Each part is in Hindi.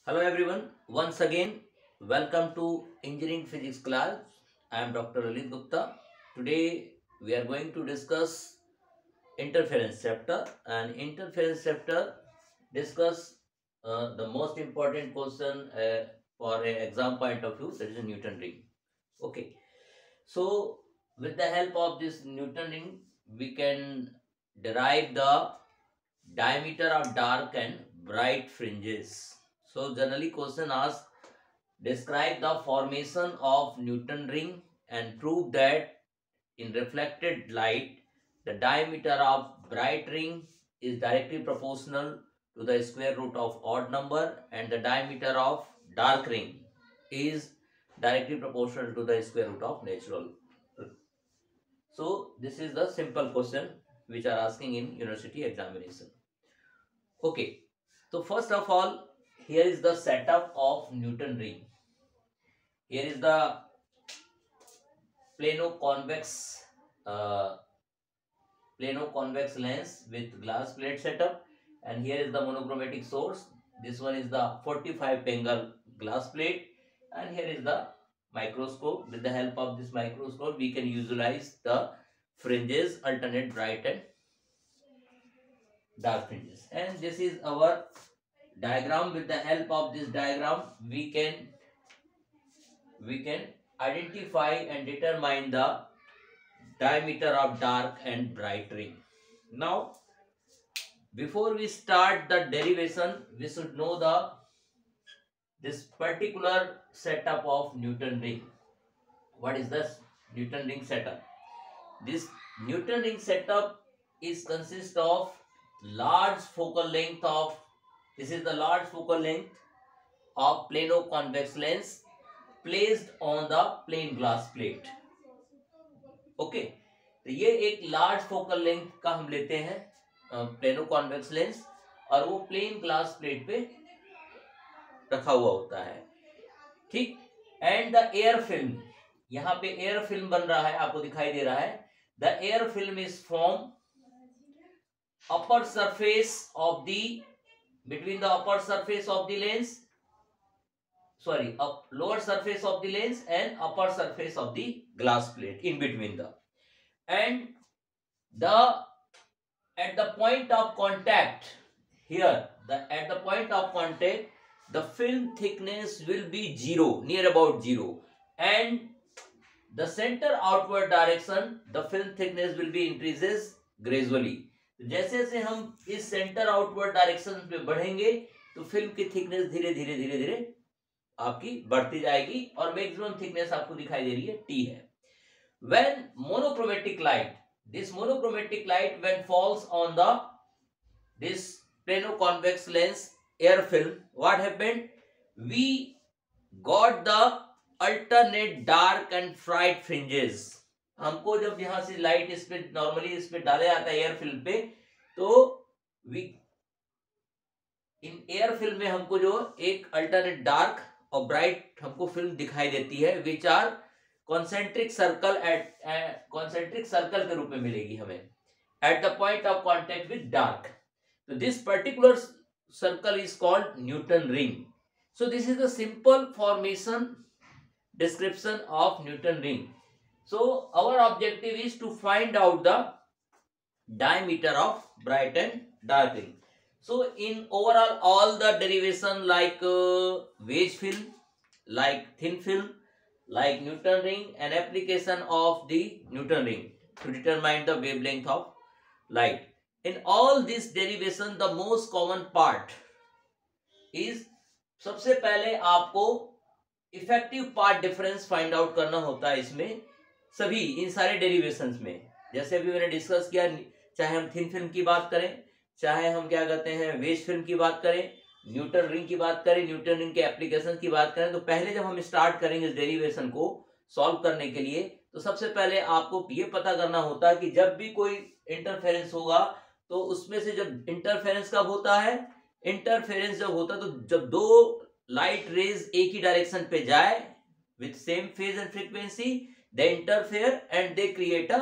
Hello everyone, once again, welcome to Engineering Physics class. I am Dr. Lalit Gupta. Today we are going to discuss interference chapter, and interference chapter discuss the most important question for an exam point of view, that is a Newton ring. Okay, so with the help of this Newton ring, we can derive the diameter of dark and bright fringes. So generally question asks, describe the formation of Newton ring and prove that in reflected light, the diameter of bright ring is directly proportional to the square root of odd number and the diameter of dark ring is directly proportional to the square root of natural. So this is the simple question which are asking in university examination. Okay, so first of all, here is the setup of Newton ring. Here is the plano-convex uh, plano-convex lens with glass plate setup, and here is the monochromatic source. This one is the 45 angle glass plate, and here is the microscope. With the help of this microscope, we can visualize the fringes, alternate bright and dark fringes. And this is our diagram. With the help of this diagram, we can identify and determine the diameter of dark and bright ring. Now, before we start the derivation, we should know this particular setup of Newton ring. What is this Newton ring setup? This Newton ring setup is consist of large focal length of this is the large focal length of plano-convex lens placed on the plain glass plate. Okay तो ये एक लार्ज फोकल लेंथ का हम लेते हैं प्लेनो कॉन्वेक्स लेंस और वो प्लेन ग्लास प्लेट पे रखा हुआ होता है, ठीक। एंड द एयर फिल्म, यहाँ पे एयर फिल्म बन रहा है, आपको दिखाई दे रहा है। The air film is form upper surface of the between the upper surface of the lens, lower surface of the lens and upper surface of the glass plate, in between the, and the at the point of contact here, at the point of contact the film thickness will be zero, near about zero, and the center outward direction the film thickness will be increases gradually. जैसे जैसे हम इस सेंटर आउटवर्ड डायरेक्शन पे बढ़ेंगे तो फिल्म की थिकनेस धीरे धीरे धीरे धीरे आपकी बढ़ती जाएगी और मैक्सिमम थिकनेस आपको दिखाई दे रही है टी है। When monochromatic light, this monochromatic light when falls on this plano-convex lens air film, what happened? We got the alternate dark and bright fringes. हमको जब यहां से लाइट इस पे नॉर्मली इस पे डाला जाता है एयर फिल्म पे, तो इन एयर फिल्म में हमको जो एक अल्टरनेट डार्क और ब्राइट हमको फिल्म दिखाई देती है, which are concentric circle concentric circle के रूप में मिलेगी हमें at the point of contact with dark. तो this particular circle is called Newton ring. So this is the simple formation description of Newton ring. So our objective is to find out the diameter of bright and dark ring. So in overall all the derivation like wedge film, like thin film, like Newton ring, and application of the Newton ring to determine the wavelength of light. In all this derivation the most common part is, सबसे पहले आपको effective path difference find out करना होता है इसमें सभी इन सारे डेरिवेशंस में। जैसे अभी मैंने डिस्कस किया, चाहे हम थिन फिल्म की बात करें, चाहे हम क्या कहते हैं वेज फिल्म की बात करें, न्यूटन रिंग की बात करें, न्यूटन रिंग के एप्लीकेशन की बात करें, तो पहले जब हम स्टार्ट करेंगे इस डेरिवेशन को सॉल्व करने के लिए, तो सबसे पहले आपको ये पता करना होता है कि जब भी कोई इंटरफेरेंस होगा तो उसमें से जब इंटरफेरेंस कब होता है, इंटरफेरेंस जब होता है तो जब दो लाइट रेज एक ही डायरेक्शन पे जाए with same phase and frequency, they interfere and they create a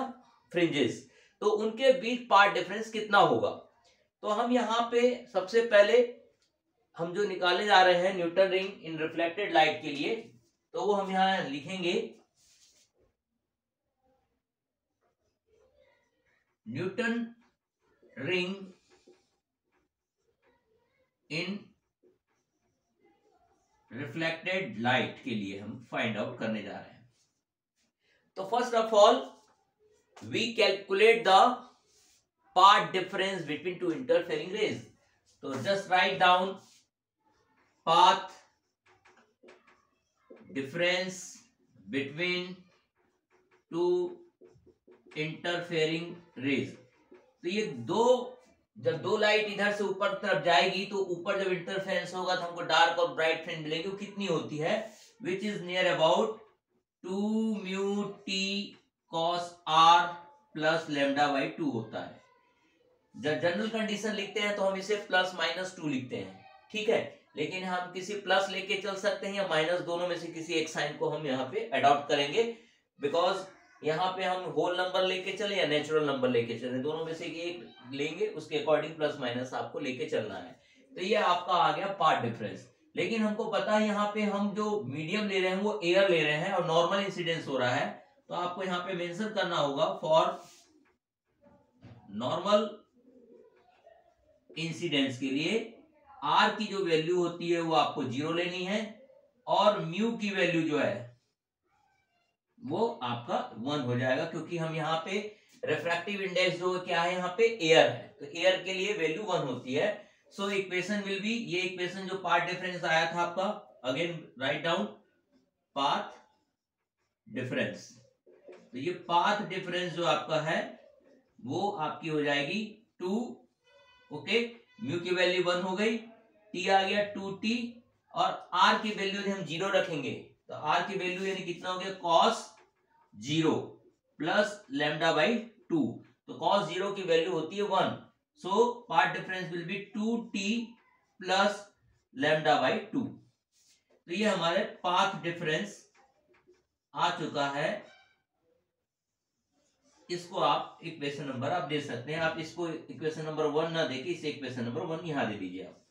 fringes, तो उनके बीच पार्ट डिफरेंस कितना होगा। तो हम यहाँ पे सबसे पहले हम जो निकालने जा रहे हैं Newton ring in reflected light के लिए, तो वो हम यहां लिखेंगे Newton ring in reflected light के लिए हम फाइंड आउट करने जा रहे हैं। तो first of all we calculate the path difference between two interfering rays. तो just write down path difference between two interfering rays. तो ये जब दो लाइट इधर से ऊपर तरफ जाएगी तो ऊपर जब इंटरफेरेंस होगा तो हमको डार्क और ब्राइट फ्रिंज मिलेंगे। वो कितनी होती है? Which is near about 2 mu t cos r plus lambda by 2 होता है। जब जनरल कंडीशन लिखते हैं तो हम इसे प्लस माइनस 2 लिखते हैं, ठीक है। लेकिन हम किसी प्लस लेके चल सकते हैं या माइनस, दोनों में से किसी एक साइन को हम यहाँ पे अडॉप्ट करेंगे, बिकॉज यहाँ पे हम होल नंबर लेके चले या नेचुरल नंबर लेके चले, दोनों में से एक लेंगे, उसके अकॉर्डिंग प्लस माइनस आपको लेके चलना है। तो ये आपका आ गया पाथ डिफरेंस। लेकिन हमको पता है यहाँ पे हम जो मीडियम ले रहे हैं वो एयर ले रहे हैं और नॉर्मल इंसिडेंस हो रहा है, तो आपको यहाँ पे मेंशन करना होगा फॉर नॉर्मल इंसिडेंस के लिए आर की जो वैल्यू होती है वो आपको 0 लेनी है और म्यू की वैल्यू जो है वो आपका 1 हो जाएगा, क्योंकि हम यहाँ पे रिफ्रैक्टिव इंडेक्स जो क्या है यहाँ पे एयर है, तो एयर के लिए वैल्यू 1 होती है। सो इक्वेशन विल बी, ये इक्वेशन जो पाथ डिफरेंस आया था आपका, again right down path difference. तो ये पाथ डिफरेंस जो आपका है वो आपकी हो जाएगी 2, ओके। म्यू की वैल्यू 1 हो गई, टी आ गया 2t और आर की वैल्यू हम 0 रखेंगे, तो आर की वैल्यू यानी कितना हो गया cos 0 प्लस लैम्डा बाई 2। तो cos 0 की वैल्यू होती है 1, so path difference will be 2t plus lambda by 2। तो ये हमारे पाथ डिफरेंस आ चुका है। इसको आप इक्वेशन नंबर आप दे सकते हैं, आप इसको इक्वेशन नंबर 1 ना देके इसे इक्वेशन नंबर 1 यहां दे दीजिए आप,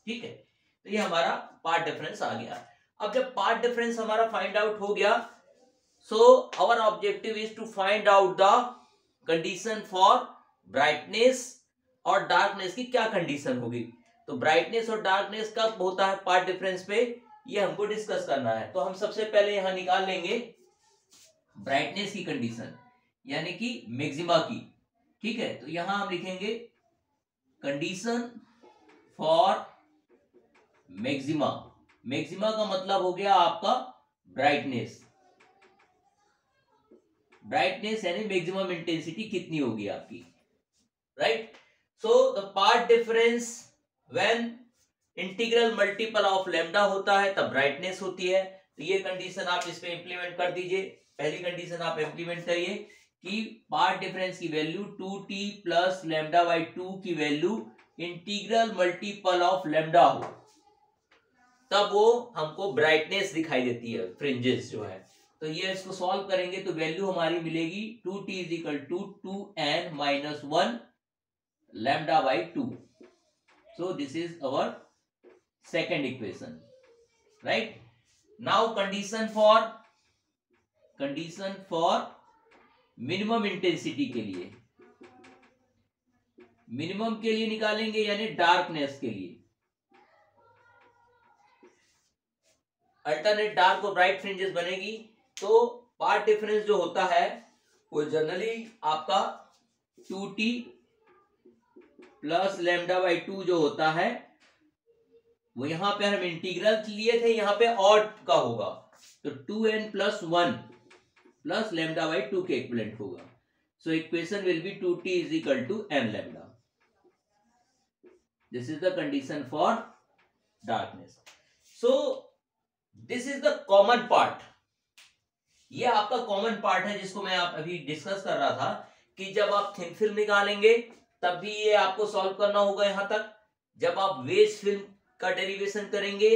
ठीक है। तो ये हमारा पाथ डिफरेंस आ गया। अब जब पाथ डिफरेंस हमारा फाइंड आउट हो गया, so our objective is to find out the condition for brightness और डार्कनेस की क्या कंडीशन होगी। तो ब्राइटनेस और डार्कनेस कब होता है पाथ डिफरेंस पे, ये हमको डिस्कस करना है। तो हम सबसे पहले यहां निकाल लेंगे ब्राइटनेस की कंडीशन, यानी कि मैक्सिमा की, ठीक है। तो यहां हम लिखेंगे कंडीशन फॉर मैक्सिमा। मैक्सिमा का मतलब हो गया आपका ब्राइटनेस, ब्राइटनेस यानी मैक्सिमम इंटेंसिटी कितनी होगी आपकी, right. So the path difference when integral multiple of lambda होता है तब ब्राइटनेस होती है। तो ये कंडीशन आप इस पे इंप्लीमेंट कर दीजिए। पहली कंडीशन आप इंप्लीमेंट करिए कि पाथ डिफरेंस की value 2t plus lambda by 2 की value integral multiple of lambda हो, तब वो हमको ब्राइटनेस दिखाई देती है, फ्रिंजेस जो है। तो ये इसको सॉल्व करेंगे तो वैल्यू हमारी मिलेगी 2t is equal to 2n minus 1 lambda by 2। So this is our second equation, right. Now condition for minimum intensity के लिए, मिनिमम के लिए निकालेंगे यानी डार्कनेस के लिए। अल्टरनेट डार्क और ब्राइट फ्रिंजेस बनेगी। तो पाथ डिफरेंस जो होता है वो जनरली आपका 2t प्लस लैम्डा बाई 2 जो होता है वो यहां पे हम इंटीग्रल लिए थे, यहां पे ऑड का होगा, तो 2n plus 1 plus lambda by 2 के इक्विवेलेंट होगा। So equation will be 2t is equal to n lambda. This is the condition for darkness. So this is the common part, ये आपका कॉमन पार्ट है जिसको मैं आप अभी डिस्कस कर रहा था कि जब आप थिन फिल्म निकालेंगे तब भी ये आपको सॉल्व करना होगा यहां तक। जब आप वेज फिल्म का डेरिवेशन करेंगे,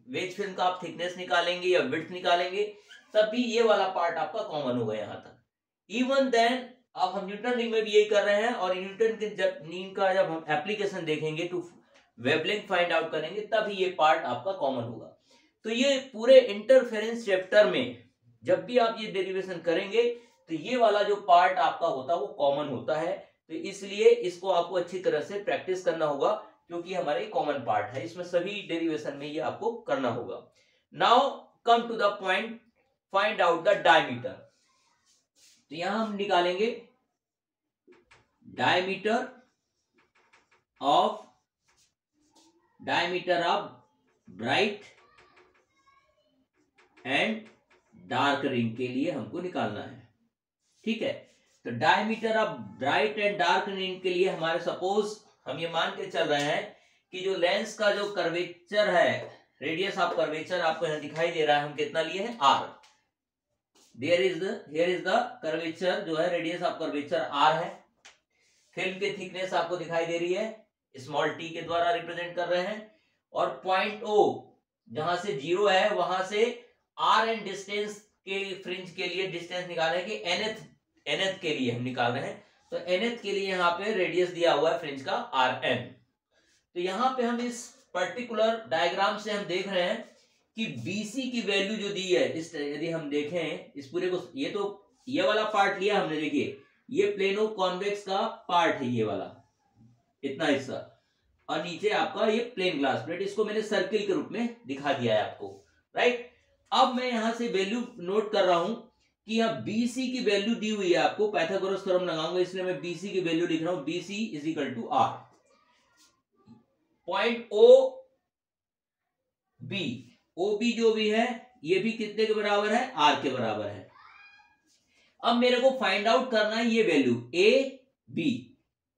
वेज फिल्म का आप थिकनेस निकालेंगे या विड्थ निकालेंगे, तब भी ये वाला पार्ट आपका कॉमन होगा यहां तक। इवन देन अब हम न्यूटन रिंग में भी यही कर रहे हैं, और न्यूटन के जब नीम का जब हम एप्लीकेशन देखेंगे टू वेवलेंथ फाइंड आउट करेंगे, तभी ये पार्ट आपका कॉमन होगा। तो ये पूरे इंटरफेरेंस चैप्टर में जब भी आप ये डेरिवेशन करेंगे तो ये वाला जो पार्ट आपका होता है वो कॉमन होता है। तो इसलिए इसको आपको अच्छी तरह से प्रैक्टिस करना होगा, क्योंकि हमारे कॉमन पार्ट है, इसमें सभी डेरिवेशन में ये आपको करना होगा। Now come to the point, find out the diameter. तो यहां हम निकालेंगे diameter of bright and dark ring के लिए हमको निकालना है। ठीक है, तो diameter of bright and dark ring के लिए हमारे सपोज हम ये मान के चल रहे हैं कि जो लेंस का जो कर्वेचर है, रेडियस ऑफ कर्वेचर आपको यहां दिखाई दे रहा है, हम कितना लिए हैं R. Here is the curvature जो है, रेडियस ऑफ कर्वेचर आर है। फिल्म की थिकनेस आपको दिखाई दे रही है, स्मॉल टी के द्वारा रिप्रेजेंट कर रहे हैं। और पॉइंट ओ जहां से 0 है वहां से आर एन डिस्टेंस के फ्रिंज के लिए डिस्टेंस निकालने के nth के लिए हम निकाल रहे हैं। तो nth के लिए यहाँ पे रेडियस दिया हुआ है फ्रिंज का Rn। तो यहाँ पे हम इस पर्टिकुलर डायग्राम से हम देख रहे हैं कि BC की वैल्यू जो दी है, इस यदि हम देखें इस पूरे को, ये वाला पार्ट लिया हमने, देखिए ये प्लेनो कॉन्वेक्स का पार्ट है, ये वाला इतना हिस्सा, और नीचे आपका ये प्लेन ग्लास प्लेट, इसको मैंने सर्किल के रूप में दिखा दिया है आपको, राइट। अब मैं यहां से वैल्यू नोट कर रहा हूं कि यहाँ BC की वैल्यू दी हुई है आपको, पाइथागोरस थ्योरम लगाऊंगा इसलिए मैं BC की वैल्यू लिख रहा हूं, BC is equal to R। Point OB जो भी है ये भी कितने के बराबर है, R के बराबर है। अब मेरे को फाइंड आउट करना है ये वैल्यू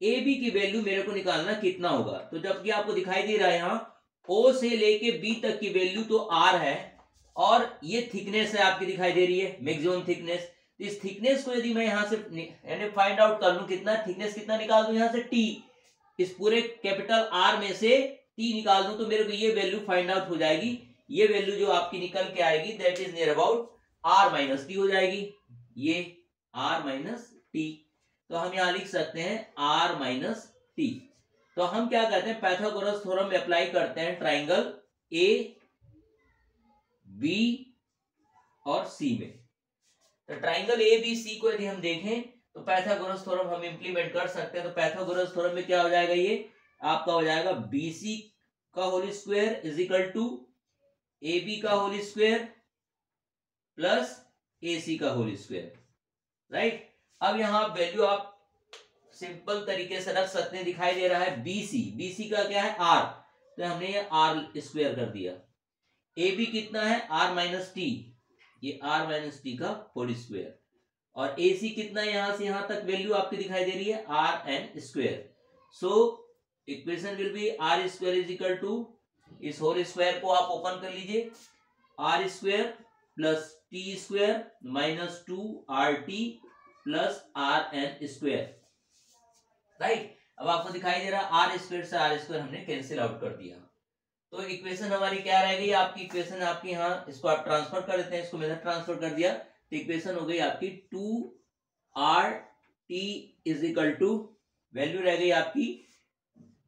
AB की वैल्यू मेरे को निकालना कितना होगा। तो जबकि आपको दिखाई दे रहा है यहाँ O से लेके B तक की वैल्यू तो R है, और ये थिकनेस है आपकी दिखाई दे रही है, मैक्सिमम थिकनेस। तो इस थिकनेस को यदि मैं यहां से यानी फाइंड आउट कर लूं, कितना थिकनेस कितना निकाल दूं यहां से T, इस पूरे कैपिटल R में से T निकाल दूं तो मेरे को ये वैल्यू फाइंड आउट हो जाएगी। ये वैल्यू जो आपकी निकल के आएगी that is near about R minus T हो जाएगी, ये R माइनस टी। तो हम यहां लिख सकते हैं R माइनस टी। तो हम क्या कहते हैं, पाइथागोरस थ्योरम में अप्लाई करते हैं ट्राइंगल A B और C में। तो ट्राइंगल A B C को यदि हम देखें तो पाइथागोरस थ्योरम हम इंप्लीमेंट कर सकते हैं। तो पाइथागोरस थ्योरम में क्या हो जाएगा, ये आपका हो जाएगा BC का whole square is equal to AB का होल स्क्वायर प्लस AC का होल स्क्वायर, राइट। अब यहां वैल्यू आप सिंपल तरीके से रख सकते हैं, दिखाई दे रहा है BC का क्या है R, तो हमने ये R स्क्वायर कर दिया। AB कितना है R माइनस टी, ये R माइनस टी का होल स्क्वायर, और AC कितना है यहां से यहां तक वैल्यू आपकी दिखाई दे रही है RN square. So equation will be R square is equal to, इस होल स्क्वायर को आप ओपन कर लीजिए, R square plus t square minus 2RT plus RN square, right. अब आपको दिखाई दे रहा है R स्क्वायर से R स्क्वायर हमने कैंसिल आउट कर दिया। तो इक्वेशन हमारी क्या रह गई, आपकी इक्वेशन आपकी यहाँ, इसको आप ट्रांसफर कर देते हैं, इसको मैंने ट्रांसफर कर दिया, तो इक्वेशन हो गई आपकी 2RT is equal to, value रह गई आपकी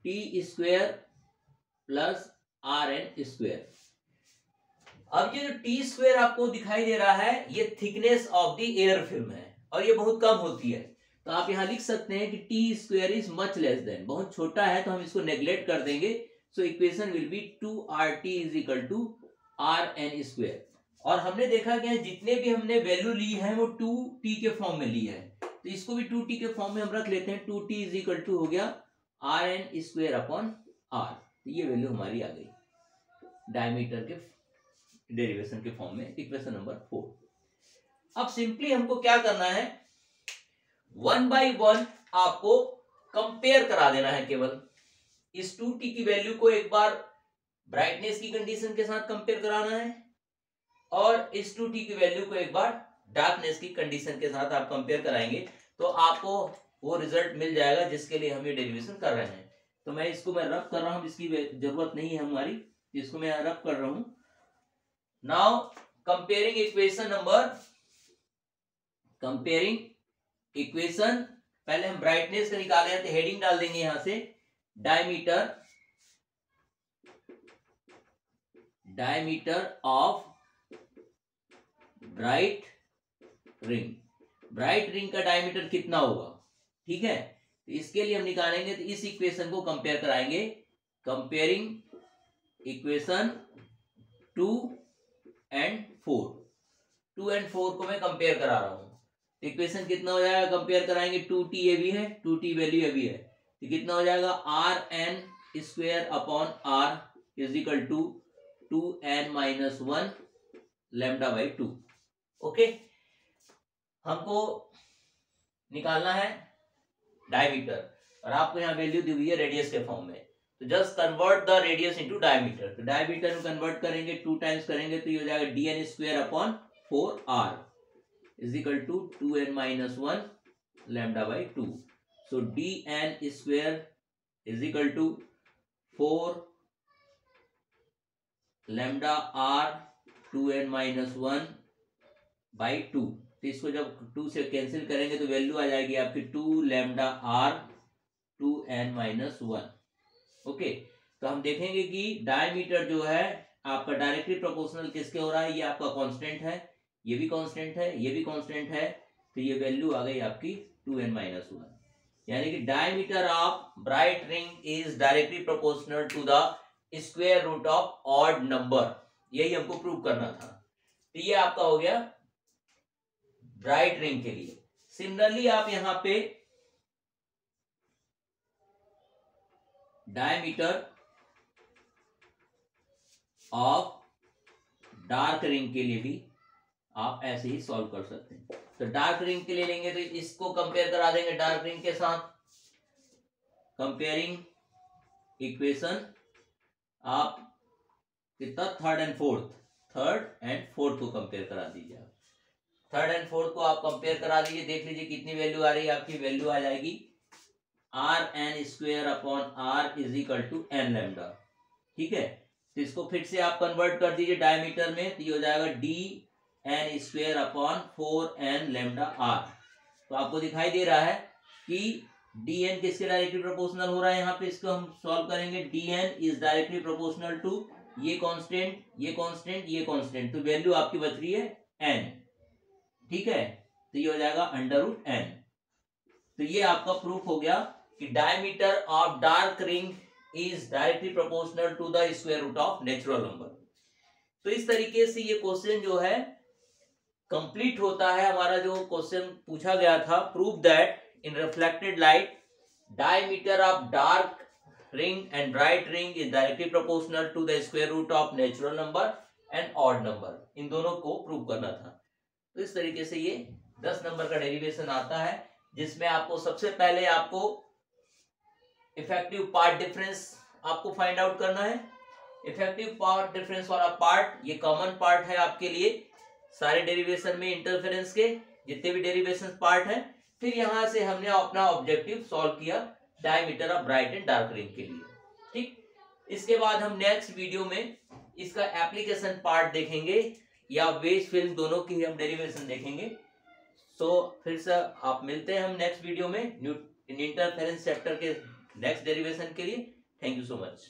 T square plus RN square. अब ये जो टी स्क्वायर आपको दिखाई दे रहा है ये thickness of the air film है, और ये बहुत कम होती है। तो आप यहां लिख सकते हैं कि t square is much less than, बहुत छोटा है तो हम इसको नेग्लेक्ट कर देंगे। So equation will be 2RT is equal to RN square. और हमने देखा कि जितने भी हमने वैल्यू ली है वो 2T के फॉर्म में ली है, तो इसको भी 2T के फॉर्म में हम रख लेते हैं। 2T इज इक्वल टू हो गया RN स्क्वायर अपॉन R। तो ये वैल्यू हमारी आ गई डायमीटर के डेरिवेशन के फॉर्म में, इक्वेशन नंबर 4। अब सिंपली हमको क्या करना है, 1 by 1 आपको कंपेयर करा देना है। केवल इस 2T की वैल्यू को एक बार ब्राइटनेस की कंडीशन के साथ कंपेयर कराना है, और इस 2T की वैल्यू को एक बार डार्कनेस की कंडीशन के साथ आप कंपेयर कराएंगे तो आपको वो रिजल्ट मिल जाएगा जिसके लिए हम ये डेरिवेशन कर रहे हैं। तो मैं इसको रब कर रहा हूं, इसकी जरूरत नहीं है हमारी, इसको मैं रब कर रहा हूं। नाउ कंपेयरिंग इक्वेशन, पहले हम ब्राइटनेस का निकाले हैं तो हेडिंग डाल देंगे यहां से diameter diameter of bright ring. Bright ring का डायमीटर कितना होगा, ठीक है। तो इसके लिए हम निकालेंगे, तो इस इक्वेशन को कंपेयर कराएंगे, कंपेयरिंग इक्वेशन 2 and 4। 2 and 4 को मैं कंपेयर करा रहा हूं। इक्वेशन कितना हो जाएगा, कंपेयर कराएंगे, 2t ये भी है, 2t वैल्यू ये भी है, तो कितना हो जाएगा, rn square upon r is equal to 2n-1 lambda by 2। Okay, हमको निकालना है डायमीटर, और आपको यहाँ वैल्यू दी हुई है रेडियस के फॉर्म में। तो just convert the radius into diameter. तो डायमीटर में कन्वर्ट करेंगे, 2 टाइम्स करेंगे तो ये हो जाएगा dn square upon 4r is equal to 2n-1 lambda by 2। So dn square is equal to 4 lambda r 2n-1 by 2। तो इसको जब 2 से कैंसिल करेंगे तो वैल्यू आ जाएगी आपकी 2 लैम्डा r 2n-1। ओके, तो हम देखेंगे कि डायमीटर जो है आपका डायरेक्टली प्रोपोर्शनल किसके हो रहा है, ये आपका कांस्टेंट है, ये भी कांस्टेंट है, ये भी कांस्टेंट है, तो ये वैल्यू आ गई आपकी 2n-1। यानी कि diameter of bright ring is directly proportional to the square root of odd number. यही हमको प्रूव करना था। तो ये आपका हो गया ब्राइट रिंग के लिए। सिमिलरली आप यहां पे डायमीटर ऑफ डार्क रिंग के लिए भी आप ऐसे ही सॉल्व कर सकते हैं। तो डार्क रिंग के लिए लेंगे तो इसको कंपेयर करा देंगे डार्क रिंग के साथ, कंपेयरिंग इक्वेशन आप कितना, थर्ड एंड फोर्थ को कंपेयर करा दीजिए। आप थर्ड एंड फोर्थ को आप कंपेयर करा दीजिए, देख लीजिए कितनी वैल्यू आ रही है आपकी। वैल्यू आ जाएगी rn square upon r is equal to n lambda, ठीक है। तो इसको फिर से आप कन्वर्ट कर दीजिए डायमीटर में, तो ये हो जाएगा dn square upon 4n lambda r। तो आपको दिखाई दे रहा है कि dn किसके डायरेक्टली प्रोपोर्शनल हो रहा है, यहाँ पे इसको हम सॉल्व करेंगे। dn is directly proportional to ये कांस्टेंट, ये कांस्टेंट, ये कांस्टेंट, तो वैल्यू आपकी बच रही है n, ठीक है। तो ये हो जाएगा √n। तो ये आपका प्रूफ हो गया कि diameter of dark ring is directly proportional to the square root of natural number. तो इस तरीके से ये क्वेश्चन जो है कंप्लीट होता है। हमारा जो क्वेश्चन पूछा गया था, prove that in reflected light diameter of dark ring and bright ring is directly proportional to the square root of natural number and odd number. इन दोनों को प्रूव करना था। तो इस तरीके से ये 10 नंबर का डेरिवेशन आता है, जिसमें आपको सबसे पहले आपको इफेक्टिव पार्ट डिफरेंस आपको फाइंड आउट करना है। इफेक्टिव पार्ट डिफरेंस वाला पार्ट ये कॉमन पार्ट है आपके लिए सारे डेरिवेशन में, इंटरफेरेंस के जितने भी डेरिवेशन पार्ट है। फिर यहां से हमने अपना ऑब्जेक्टिव सॉल्व किया diameter of bright and dark ring के लिए, ठीक। इसके बाद हम नेक्स्ट वीडियो में इसका एप्लीकेशन पार्ट देखेंगे, या वेज फिल्म, दोनों की हम डेरिवेशन देखेंगे। सो फिर से आप मिलते हैं हम नेक्स्ट वीडियो में इंटरफेरेंस चैप्टर के नेक्स्ट डेरिवेशन के लिए। Thank you so much.